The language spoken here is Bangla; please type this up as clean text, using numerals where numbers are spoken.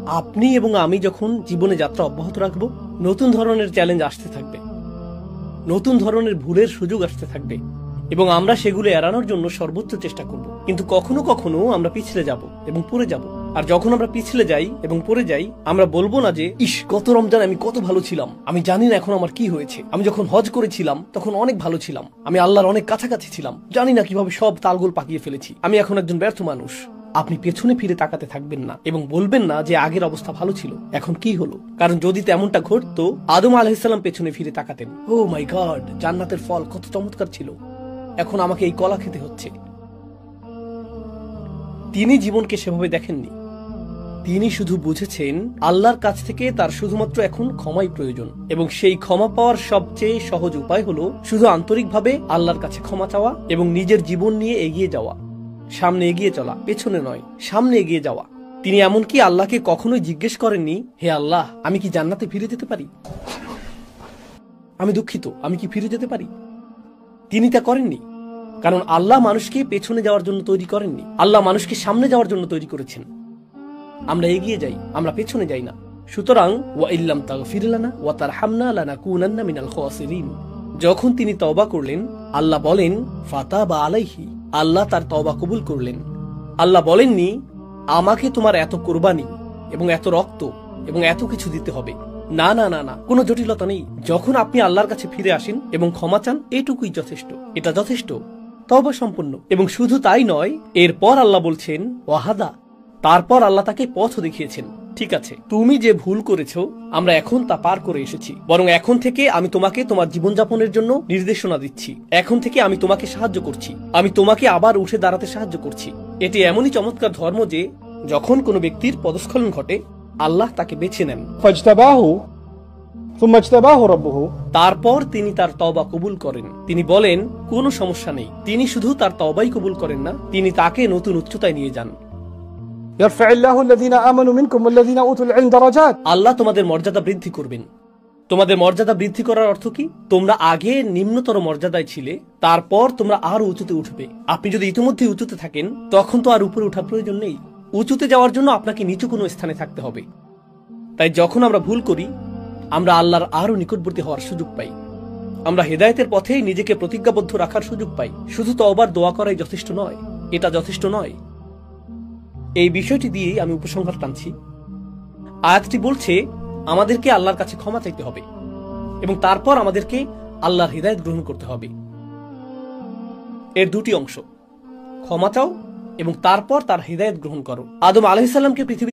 আপনি এবং আমি যখন জীবনে যাত্রা অব্যাহত রাখব, নতুন ধরনের চ্যালেঞ্জ আসতে থাকবে, নতুন ধরনের ভুলের সুযোগ আসতে থাকবে এবং আমরা সেগুলো এড়ানোর জন্য সর্বোচ্চ চেষ্টা করব। কিন্তু কখনো কখনো আমরা পিছলে যাব এবং পড়ে যাব। আর যখন আমরা পিছলে যাই এবং পড়ে যাই, আমরা বলবো না যে ইস, গত রমজান আমি কত ভালো ছিলাম, আমি জানি না এখন আমার কি হয়েছে, আমি যখন হজ করেছিলাম তখন অনেক ভালো ছিলাম, আমি আল্লাহর অনেক কাছাকাছি ছিলাম, জানি না কিভাবে সব তালগোল পাকিয়ে ফেলেছি, আমি এখন একজন ব্যর্থ মানুষ। আপনি পেছনে ফিরে তাকাতে থাকবেন না এবং বলবেন না যে আগের অবস্থা ভালো ছিল, এখন কি হলো। কারণ যদি তেমনটা ঘটতো, আদম আলাইহিস সালাম পেছনে ফিরে তাকাতেন, ও মাই গড, জান্নাতের ফল কত চমৎকার ছিল, এখন আমাকে এই কলা খেতে হচ্ছে। তিনি জীবনকে সেভাবে দেখেননি। তিনি শুধু বুঝেছেন আল্লাহর কাছ থেকে তার শুধুমাত্র এখন ক্ষমাই প্রয়োজন, এবং সেই ক্ষমা পাওয়ার সবচেয়ে সহজ উপায় হলো শুধু আন্তরিকভাবে আল্লাহর কাছে ক্ষমা চাওয়া এবং নিজের জীবন নিয়ে এগিয়ে যাওয়া, সামনে এগিয়ে চলা, পেছনে নয়, সামনে এগিয়ে যাওয়া। তিনি এমনকি আল্লাহকে কখনোই জিজ্ঞেস করেননি, হে আল্লাহ, আমি কি জান্নাতে ফিরে যেতে পারি, আমি দুঃখিত, আমি কি ফিরে যেতে পারি। তিনি তা করেননি, কারণ আল্লাহ মানুষকে পেছনে যাওয়ার জন্য তৈরি করেননি, আল্লাহ মানুষকে সামনে যাওয়ার জন্য তৈরি করেছেন। আমরা এগিয়ে যাই, আমরা পেছনে যাই না। সুতরাং ওয়া ইল্লাম তাগফির লানা ওয়া তারহামনা লানাকুনান্না মিনাল খাসিরিন। যখন তিনি তওবা করলেন, আল্লাহ বলেন ফাতাবা আলাইহি, আল্লাহ তার তওবা কবুল করলেন। আল্লাহ বলেননি আমাকে তোমার এত কুরবানি এবং এত রক্ত এবং এত কিছু দিতে হবে। না না না না, কোনো জটিলতা নেই। যখন আপনি আল্লাহর কাছে ফিরে আসেন এবং ক্ষমা চান, এটুকুই যথেষ্ট, এটা যথেষ্ট, তওবা সম্পন্ন। এবং শুধু তাই নয়, এরপর আল্লাহ বলছেন ওয়াহাদা, তারপর আল্লাহ তাকে পথ দেখিয়েছেন। ঠিক আছে, তুমি যে ভুল করেছো আমরা এখন তা পার করে এসেছি, বরং এখন থেকে আমি তোমাকে তোমার জীবনযাপনের জন্য নির্দেশনা দিচ্ছি, এখন থেকে আমি তোমাকে সাহায্য করছি, আমি তোমাকে আবার উঠে দাঁড়াতে সাহায্য করছি। এটি এমনই চমৎকার ধর্ম যে যখন কোনো ব্যক্তির পদস্খলন ঘটে, আল্লাহ তাকে বেছে নেন, তারপর তিনি তার তওবা কবুল করেন। তিনি বলেন কোনো সমস্যা নেই। তিনি শুধু তার তওবাই কবুল করেন না, তিনি তাকে নতুন উচ্চতায় নিয়ে যান। আল্লাহ তোমাদের মর্যাদা বৃদ্ধি করবেন। তোমাদের মর্যাদা বৃদ্ধি করার অর্থ কি? তোমরা আগে নিম্নতর মর্যাদায় ছিলে, তারপর তোমরা আরো উঁচুতে উঠবে। আপনি যদি ইতিমধ্যে উঁচুতে থাকেন, তখন তো আর উপরে ওঠার প্রয়োজন নেই। উঁচুতে যাওয়ার জন্য আপনাকে নিচু কোনো স্থানে থাকতে হবে। তাই যখন আমরা ভুল করি, আমরা আল্লাহর আরো নিকটবর্তী হওয়ার সুযোগ পাই, আমরা হেদায়েতের পথে নিজেকে প্রতিজ্ঞাবদ্ধ রাখার সুযোগ পাই। শুধু তওবার দোয়া করাই যথেষ্ট নয়, এটা যথেষ্ট নয়। এই বিষয়টি দিয়েই আমি উপসংহার টানছি। আয়াতটি বলছে আমাদেরকে আল্লাহর কাছে ক্ষমা চাইতে হবে এবং তারপর আমাদেরকে আল্লাহর হিদায়াত গ্রহণ করতে হবে। এর দুটি অংশ, ক্ষমা চাও এবং তারপর তার হিদায়াত গ্রহণ করো। আদম আলাইহিস সালামকে পৃথিবী